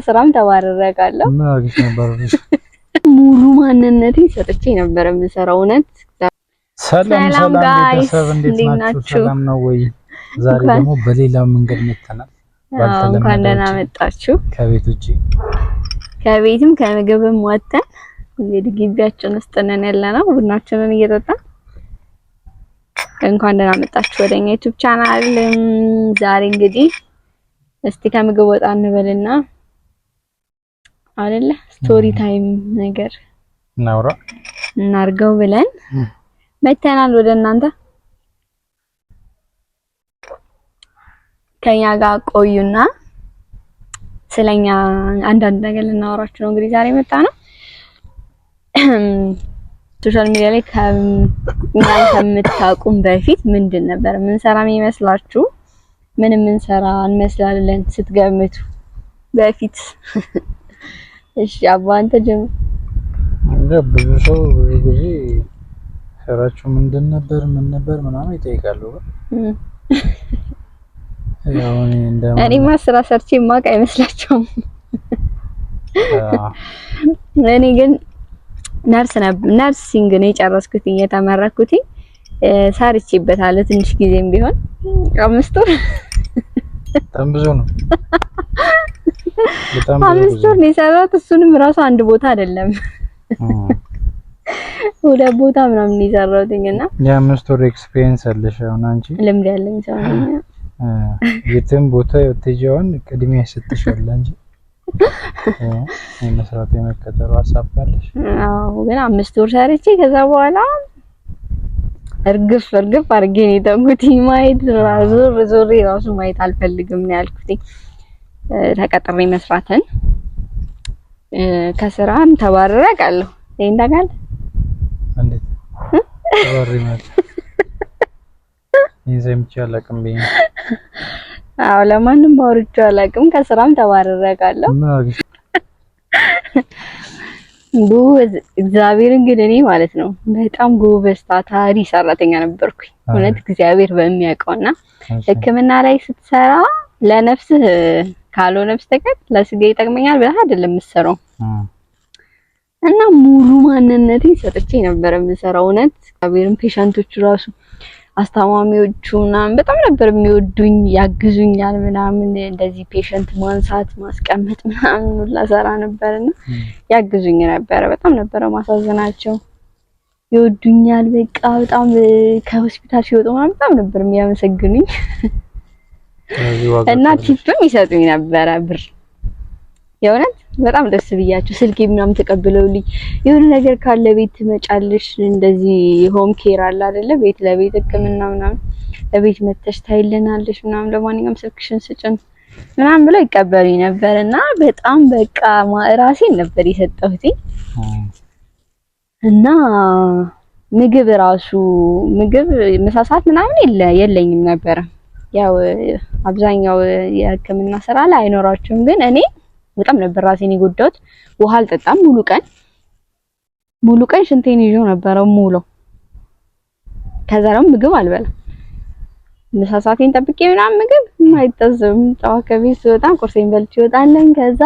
ስራም ተባረረጋለሁ ማግሽ ነበር ሙሉ ማንነቴ ሰጥቼ ነበር የምሰራው እውነት ሰላም ቤተሰብ እንዴት ናችሁ ሰላም ነው ወይ ዛሬ ደግሞ በሌላ መንገድ መተናል እንኳን ደህና መጣችሁ ከቤትም ከምግብም ወጥተን እንግዲህ ግቢያችን ውስጥ ነን ያለነው ቡናችንን እየጠጣን እንኳን ደህና መጣችሁ ወደኛ ዩቲዩብ ቻናል ዛሬ እንግዲህ እስቲ ከምግብ ወጣ እንበልና አይደለ ስቶሪ ታይም ነገር እናርገው ብለን መተናል ወደ እናንተ ከኛ ጋር ቆዩና ስለኛ አንዳንድ ነገር ልናወራችሁ ነው እንግዲህ ዛሬ መጣ ነው ሶሻል ሚዲያ ላይ ከምታቁም በፊት ምንድን ነበር ምን ሰራ የሚመስላችሁ ምን ሰራ እንመስላለን ስትገምቱ በፊት እሺ አባ አንተ ጀምር ብዙ ሰው ብዙ ጊዜ ስራችሁ ምንድን ነበር ምን ነበር ምናምን ይጠይቃሉ ያው እኔ ማስራ ሰርቼ ማቅ አይመስላችሁም እኔ ግን ነርሲንግ ነው የጨረስኩት እየተመረኩት ሰርቼበታለሁ ትንሽ ጊዜም ቢሆን 5 ወር በጣም ብዙ ነው 5 ወር ነው የሰራሁት እሱንም ራሱ አንድ ቦታ አይደለም ወደ ቦታ ምናምን ይሰራውኝና የ5 ወር ኤክስፒሪየንስ አለሽ አሁን አንቺ ልምድ ያለኝ ሰው ነኝ የትም ቦታ የትጃውን ቅድሚያ ይሰጥሻል እንጂ መስራት የመከተሉ ሐሳብ ካለሽ አዎ ግን 5 ወር ሰርቼ ከዛ በኋላ እርግፍ አድርጌ ነው የተውኩት ማየት ዞር ራሱ ማየት አልፈልግም ነው ያልኩት ተቀጥሬ መስራትን ከስራም ተባረረቃለሁ እንደጋል እንዴት ተባረሪ ማለት ይዘምቻ አላቅም በይ አዎ ለማንም ባወርጆ አላቅም ከስራም ተባረረቃለሁ ጎበዝ እግዚአብሔር እንግዲህ እኔ ማለት ነው በጣም ጎበዝ ታታሪ ሰራተኛ ነበርኩኝ እውነት እግዚአብሔር በሚያውቀውና ህክምና ላይ ስትሰራ ለነፍስህ ካልሆነ በስተቀር ለስጋ ይጠቅመኛል ብለህ አይደለም የምትሰራው እና ሙሉ ማንነቴ ሰጥቼ ነበር የምሰራው እውነት እግዚአብሔርን ፔሸንቶቹ ራሱ አስታማሚዎቹና በጣም ነበር የሚወዱኝ ያግዙኛል ምናምን እንደዚህ ፔሸንት ማንሳት ማስቀመጥ ምናምን ሁላ ሰራ ነበርና ያግዙኝ ነበር በጣም ነበር ማሳዘናቸው ይወዱኛል በቃ በጣም ከሆስፒታል ሲወጡ ምናምን በጣም ነበር የሚያመሰግኑኝ እና ቲፕም ይሰጡኝ ነበር ብር የእውነት በጣም ደስ ብያቸው ስልኬ ምናምን ተቀብለውልኝ የሆነ ነገር ካለ ቤት ትመጫለሽ እንደዚህ ሆም ኬር አለ አይደለ ቤት ለቤት ህክምና ምናምን ለቤት መተሽ ታይልናለሽ ምናምን ለማንኛውም ስልክሽን ስጭን ምናምን ብለው ይቀበሉኝ ነበርና በጣም በቃ ራሴን ነበር የሰጠሁት እና ምግብ መሳሳት ምናምን የለኝም ነበር ያው አብዛኛው የህክምና ስራ ላይ አይኖራችሁም ግን እኔ በጣም ነበር ራሴን የጎዳሁት ውሃ አልጠጣም ሙሉ ቀን ሽንቴን ይዤው ነበር ሙሉ ከዛ ደግሞ ምግብ አልበላም መሳሳቴን ጠብቄ ምናምን ምግብ ማይታዘም ታዋከቢ ስወጣ ቁርሴን በልቼ እወጣለሁ ከዛ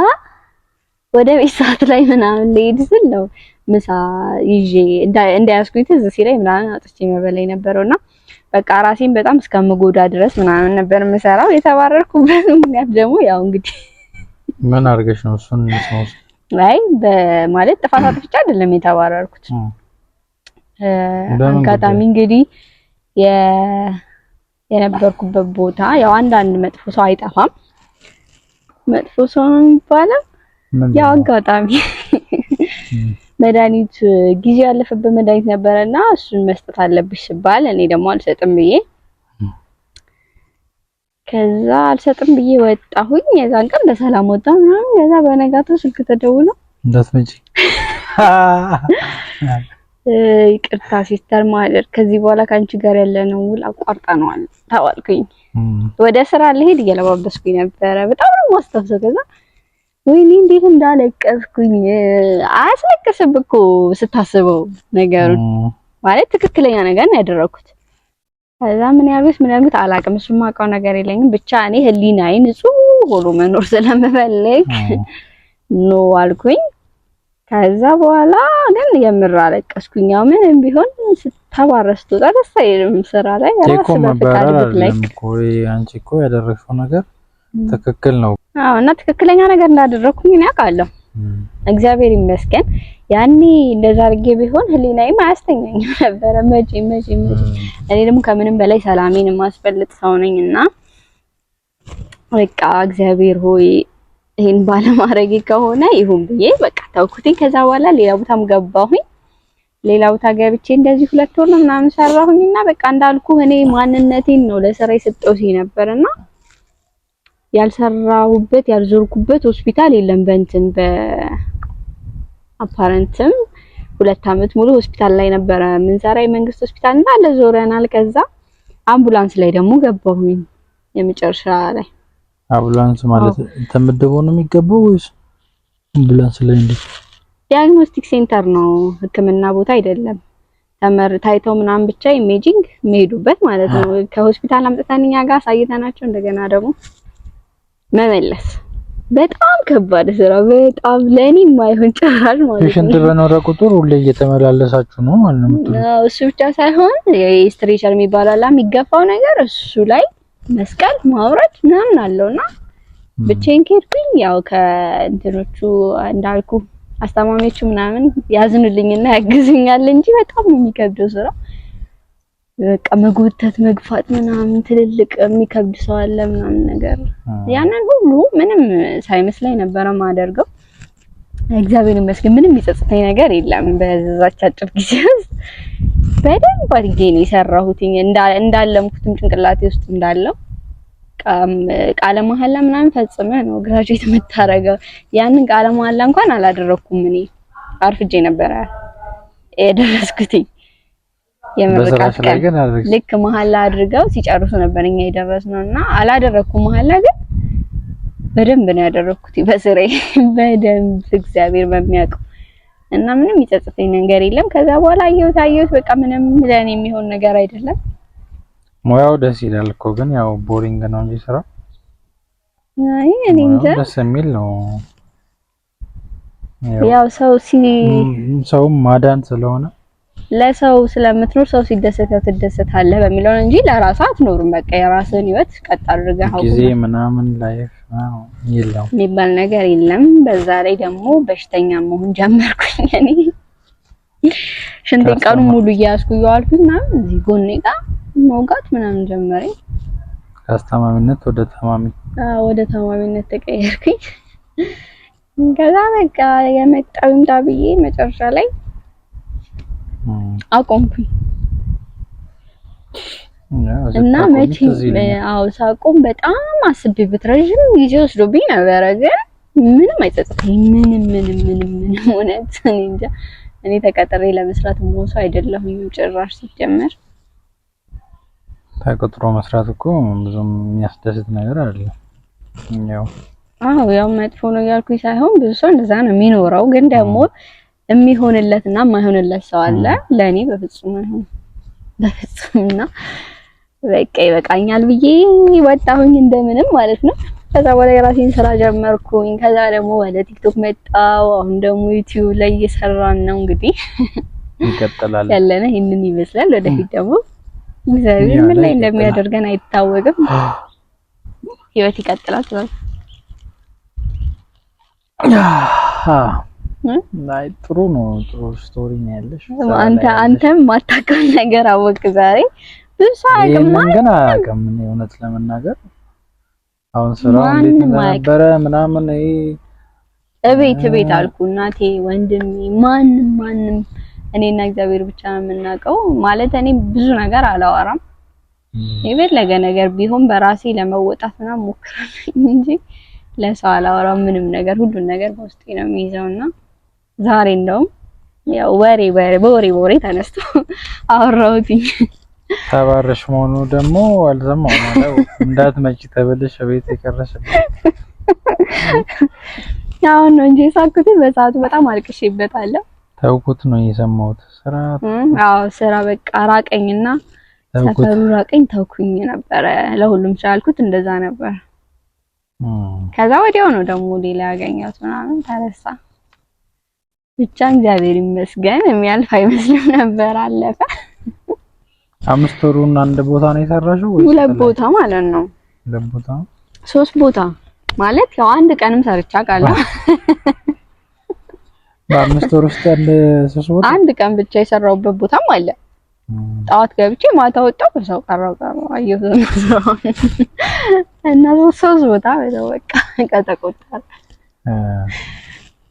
ወደ ቤት ሰዓት ላይ ምናምን ልሄድ ስል ነው ምሳ ይዤ እንዳያስኩኝ ትዝ ሲለኝ ምናምን አጥቼ መበላይ ነበርና በቃ ራሴን በጣም እስከምጎዳ ድረስ ምናምን ነበር የምሰራው የተባረርኩበት ምክንያት ደግሞ ያው እንግዲህ ምን አርገሽ ነው እሱን ነው ላይ በማለት ጥፋት አጥፍቼ አይደለም የተባረርኩት አጋጣሚ እንግዲህ የነበርኩበት ቦታ ያው አንዳንድ መጥፎ ሰው አይጠፋም መጥፎ ሰው ነው የሚባለው ያው አጋጣሚ መድኃኒት ጊዜ ያለፈበት መድኃኒት ነበርና እሱን መስጠት አለብሽ ሲባል እኔ ደግሞ አልሰጥም ብዬ ከዛ አልሰጥም ብዬ ወጣሁኝ የዛን ቀን በሰላም ወጣሁ ከዛ በነጋታው ስልክ ተደውሎ እንዳትመጪ ይቅርታ ሲስተር ማደር ከዚህ በኋላ ካንቺ ጋር ያለነው ውል አቋርጠናል ተባልኩኝ ወደ ስራ ልሄድ እየለባበስኩኝ ነበር በጣም ነው ማስተፍሰው ከዛ ወይኔ እንዴት እንዳለቀስኩኝ አያስለቅስም እኮ ስታስበው ነገሩ ማለት ትክክለኛ ነገር ነው ያደረኩት ከዛ ምን ያሉት አላቅም እሱም ማውቀው ነገር የለኝም ብቻ እኔ ህሊናዬ ንጹህ ሆኖ መኖር ስለምፈልግ ኖ አልኩኝ። ከዛ በኋላ ግን የምር አለቀስኩኝ። ያው ምንም ቢሆን ስተባረስ ተወጣ ደስ አይልም ስራ ላይ ራስ በፍቃድ ብትለቅ አንቺ እኮ ያደረግሽው ነገር ትክክል ነው። አዎ እና ትክክለኛ ነገር እንዳደረኩኝ እኔ አውቃለሁ። እግዚአብሔር ይመስገን። ያኔ እንደዛ አድርጌ ቢሆን ህሊናዬም አያስተኛኝም ነበረ መቼ እኔ ደግሞ ከምንም በላይ ሰላሜን የማስፈልጥ ሰው ነኝና በቃ እግዚአብሔር ሆይ ይሄን ባለማድረግ ከሆነ ይሁን ብዬ በቃ ተውኩትኝ። ከዛ በኋላ ሌላ ቦታም ገባሁኝ። ሌላ ቦታ ገብቼ እንደዚህ 2 ወር ምናምን ሰራሁኝና በቃ እንዳልኩ እኔ ማንነቴን ነው ለስራ የሰጠሁት ነበርና ያልሰራሁበት ያልዞርኩበት ሆስፒታል የለም። በእንትን በአፓረንትም 2 አመት ሙሉ ሆስፒታል ላይ ነበረ ምንሰራ የመንግስት ሆስፒታል እንዳለ ዞረናል። ከዛ አምቡላንስ ላይ ደግሞ ገባሁኝ የመጨረሻ ላይ። አምቡላንስ ማለት ተመደቦ ነው የሚገባው ወይስ አምቡላንስ ላይ እንዴ? ዲያግኖስቲክ ሴንተር ነው፣ ህክምና ቦታ አይደለም። ታይተው ምናምን ብቻ ኢሜጂንግ የሚሄዱበት ማለት ነው። ከሆስፒታል አምጥተን እኛ ጋር ሳይተናቸው እንደገና ደግሞ መመለስ በጣም ከባድ ስራ፣ በጣም ለኔ የማይሆን ጭራሽ ማለት ነው። ፔሸንት በኖረ ቁጥር ሁሌ እየተመላለሳችሁ ነው ማለት ነው? እሱ ብቻ ሳይሆን የስትሬቸር የሚባለው አላ የሚገፋው ነገር እሱ ላይ መስቀል ማውረድ ምናምን አለውና ብቻዬን ከሄድኩኝ ያው ከእንትኖቹ እንዳልኩ አስተማሚዎቹ ምናምን ያዝኑልኝና ያግዙኛል እንጂ በጣም የሚከብደው ስራ በቃ መጎተት መግፋት ምናምን ትልልቅ የሚከብድ ሰው አለ ምናምን ነገር ያንን ሁሉ ምንም ሳይመስለኝ ነበር ማደርገው። እግዚአብሔር ይመስገን ምንም የሚጸጽተኝ ነገር የለም። በዛች አጭር ጊዜ ውስጥ በደንብ አድርጌ ነው የሰራሁት እንዳለምኩትም ጭንቅላቴ ውስጥ እንዳለው ቃለ መሐላ ምናምን ፈጽመህ ነው ግራጁዌት የምታረገው። ያንን ቃለ መሐላ እንኳን አላደረኩም። እኔ አርፍጄ ነበር የደረስኩት የምርቃት ቀን ልክ መሐላ አድርገው ሲጨርሱ ነበር እኛ የደረስነውና አላደረኩም። መሐላ ግን በደንብ ነው ያደረኩት በስሬ በደንብ እግዚአብሔር በሚያውቀው እና ምንም የሚጸጽተኝ ነገር የለም። ከዛ በኋላ አየሁት በቃ ምንም ለኔ የሚሆን ነገር አይደለም። ሙያው ደስ ይላል እኮ ግን ያው ቦሪንግ ነው እንጂ ስራ አይ እኔ እንጃ ደስ የሚል ነው። ያው ሰው ማዳን ስለሆነ ለሰው ስለምትኖር ሰው ሲደሰት ትደሰታለህ በሚለው እንጂ ለራስህ አትኖርም። በቃ የራስህን ህይወት ቀጥ አድርገህ ጊዜ ምናምን ላይፍ የለም የሚባል ነገር የለም። በዛ ላይ ደግሞ በሽተኛ መሆን ጀመርኩኝ እኔ ሽንቴን ቀኑን ሙሉ እያስኩኝ ዋልኩኝ ምናምን እዚህ ጎኔ ጋር መውጋት ምናምን ጀመረኝ። ከአስተማሚነት ወደ ታማሚነት ተቀየርኩኝ። ከዛ በቃ የመጣው ይምጣ ብዬ መጨረሻ ላይ አቆምኩኝ እና መቼም ሳቆም በጣም አስቤበት ረጅም ጊዜ ወስዶብኝ ነበረ። ግን ምንም አይጸጽተኝ ምንም እውነት እኔ እንጃ። እኔ ተቀጥሬ ለመስራት ሞሶ አይደለሁም ጭራሽ ሲጀመር። ተቀጥሮ መስራት እኮ ብዙም የሚያስደስት ነገር አይደለም። ያው መጥፎ ነው ያልኩኝ ሳይሆን ብዙ ሰው እንደዛ ነው የሚኖረው። ግን ደግሞ የሚሆንለትና የማይሆንለት ሰው አለ። ለኔ በፍጹም አይሆን በፍጹምና በቃ ይበቃኛል ብዬ ወጣሁኝ እንደምንም ማለት ነው። ከዛ በኋላ የራሴን ስራ ጀመርኩኝ። ከዛ ደግሞ ወደ ቲክቶክ መጣው። አሁን ደግሞ ዩቲዩብ ላይ እየሰራን ነው። እንግዲህ ይቀጥላል ያለነ ይሄንን ይመስላል። ወደፊት ደግሞ እግዚአብሔር ምን ላይ እንደሚያደርገን አይታወቅም። ህይወት ይቀጥላል ማለት ናይ ጥሩ ነው። ጥሩ ስቶሪ ነው ያለሽ። አንተም ማታውቀው ነገር አወቅ ዛሬ ብዙ አቅም ግን አያውቅም። እውነት ለመናገር አሁን ስራው እንዴት ነበር ምናምን እቤት አልኩ እናቴ ወንድሜ ማንም እኔና እግዚአብሔር ብቻ የምናውቀው ማለት እኔ ብዙ ነገር አላወራም። የፈለገ ነገር ቢሆን በራሴ ለመወጣት ምናምን ሞክራለሁ እንጂ ለሰው አላወራም። ምንም ነገር ሁሉን ነገር በውስጤ ነው የሚይዘውና ዛሬ እንደውም ያው ወሬ ተነስቶ አወራሁትኝ። ተባረሽ መሆኑ ደግሞ አልሰማሁም ማለት እንዳትመጪ ተበለሽ ቤት የቀረሽ ያው ነው እንጂ ሳኩት በሰዓቱ በጣም አልቅሼበታለሁ። ተውኩት ነው የሰማሁት። ስራ በቃ ራቀኝና ሰፈሩ ራቀኝ ተውኩኝ ነበር። ለሁሉም ቻልኩት እንደዛ ነበር። ከዛ ወዲያው ነው ደግሞ ሌላ ያገኘሁት ምናምን ተረሳ። ብቻ እግዚአብሔር ይመስገን የሚያልፍ አይመስልም ነበር፣ አለፈ። 5 ወሩን አንድ ቦታ ነው የሰራሽው ወይስ 2 ቦታ ማለት ነው? 2 ቦታ 3 ቦታ ማለት ያው አንድ ቀንም ሰርቻ ቃለሁ። በ5 ወር ውስጥ ያለ 3 ቦታ አንድ ቀን ብቻ የሰራውበት ቦታም አለ። ጣዋት ገብቼ ማታ ወጣው በሰው ቀረው አየሁ ነው እና 3 ቦታ በቃ ከተቆጠረ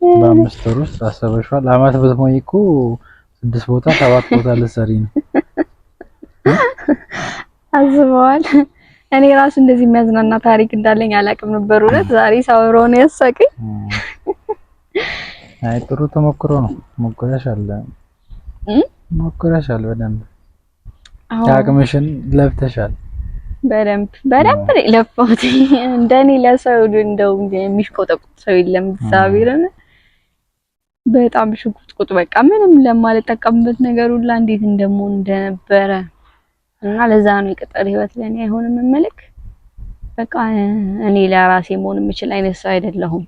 በ5 ወር ውስጥ አሰበሽዋል። አመት ብትሞይ እኮ 6 ቦታ 7 ቦታ ልትሰሪ ነው። አስበዋል። እኔ ራሱ እንደዚህ የሚያዝናና ታሪክ እንዳለኝ አላውቅም ነበር። እውነት ዛሬ ሳወራው ነው ያሳቀኝ። አይ ጥሩ ተሞክሮ ነው። ሞክረሻል በደንብ አቅምሽን ለፍተሻል። በደንብ ለፋሁት። እንደኔ ለሰው እንደው የሚሽቆጠቁጥ ሰው የለም። እግዚአብሔርን በጣም ሽቁጥቁጥ በቃ ምንም ለማልጠቀምበት ነገር ሁላ እንዴት እንደነበረ እና ለዛ ነው የቅጥር ህይወት ለኔ አይሆንም የምልክ። በቃ እኔ ለራሴ መሆን የምችል አይነት ሰው አይደለሁም።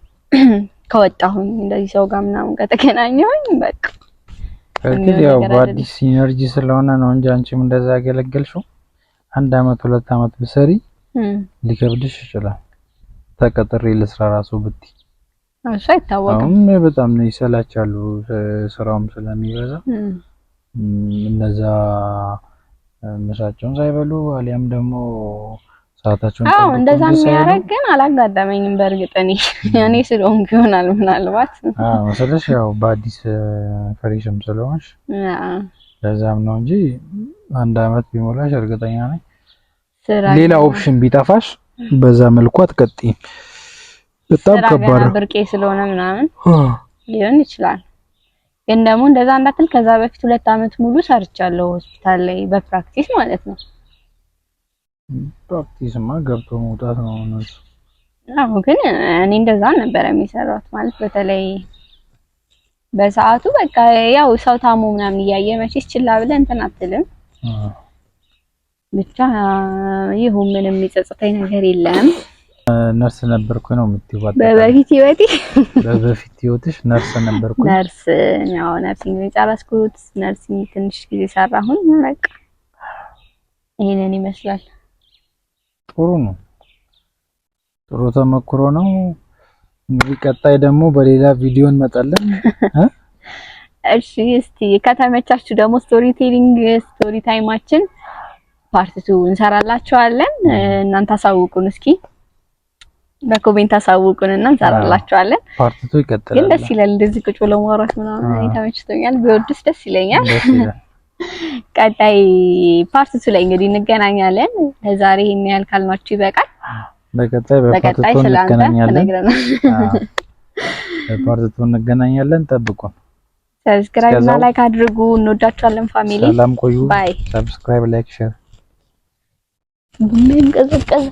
ከወጣሁኝ እንደዚህ ሰው ጋር ምናምን ከተገናኘሁኝ በቃ እንግዲህ ያው በአዲስ ኢነርጂ ስለሆነ ነው እንጂ አንቺም እንደዛ ያገለገልሽው 1 አመት 2 አመት ብሰሪ ሊከብድሽ ይችላል። ተቀጥሬ ለስራ ራሱ ብትይ እሺ አይታወቅም። በጣም ነው ይሰላቻሉ፣ ስራውም ስለሚበዛ እነዛ ምሳቸውን ሳይበሉ አሊያም ደግሞ ሰዓታቸውን ጠብቀው እንደዛ የሚያደርግ ግን አላጋጠመኝም። በእርግጥ እኔ ስለሆንኩ ይሆናል ምናልባት። መሰለሽ ያው በአዲስ ፍሬሽም ስለሆንሽ ለዛም ነው እንጂ 1 አመት ቢሞላሽ እርግጠኛ ነኝ ሌላ ኦፕሽን ቢጠፋሽ በዛ መልኩ አትቀጥይም። በጣም ከባድ ነው። ብርቄ ስለሆነ ምናምን ሊሆን ይችላል። ግን ደግሞ እንደዛ እንዳትል ከዛ በፊት 2 አመት ሙሉ ሰርቻለሁ ሆስፒታል ላይ በፕራክቲስ ማለት ነው። ፕራክቲስማ ገብቶ መውጣት ነው ነው። ግን እኔ እንደዛ ነበር የሚሰራው ማለት በተለይ በሰዓቱ በቃ ያው ሰው ታሞ ምናምን እያየ መቼስ ችላ ብለህ እንትን አትልም። ብቻ ይሁን ምንም የሚጸጽተኝ ነገር የለም። ነርስ ነበርኩ ነው የምትይው? በፊት ህይወትሽ ነርስ ነበርኩ። ነርስ ነው ነርሲንግ የጨረስኩት። ነርሲንግ ትንሽ ጊዜ ሰራሁኝ። በቃ ይሄንን ይመስላል። ጥሩ ነው። ጥሩ ተመክሮ ነው። እንግዲህ ቀጣይ ደግሞ በሌላ ቪዲዮ እንመጣለን። እሺ እስቲ ከተመቻችሁ ደግሞ ስቶሪ ታይማችን ፓርት 2 እንሰራላችኋለን። እናንተ አሳውቁን እስኪ በኮሜንት አሳውቁንና እንሰራላችኋለን። ፓርት 2 ይቀጥላል። ግን ደስ ይላል እንደዚህ ቁጭ ብሎ ማውራት ምናምን እኔ ተመችቶኛል። ቢወድስ ደስ ይለኛል። ቀጣይ ፓርት 2 ላይ እንግዲህ እንገናኛለን። ለዛሬ ይሄን ያህል ካልናችሁ ይበቃል። በቀጣይ በፓርት 2 እንገናኛለን። ጠብቁን። ሰብስክራይብ እና ላይክ አድርጉ። እንወዳችኋለን ፋሚሊ። ሰላም ቆዩ። ባይ። ሰብስክራይብ፣ ላይክ፣ ሼር ምን ቀዘቀዘ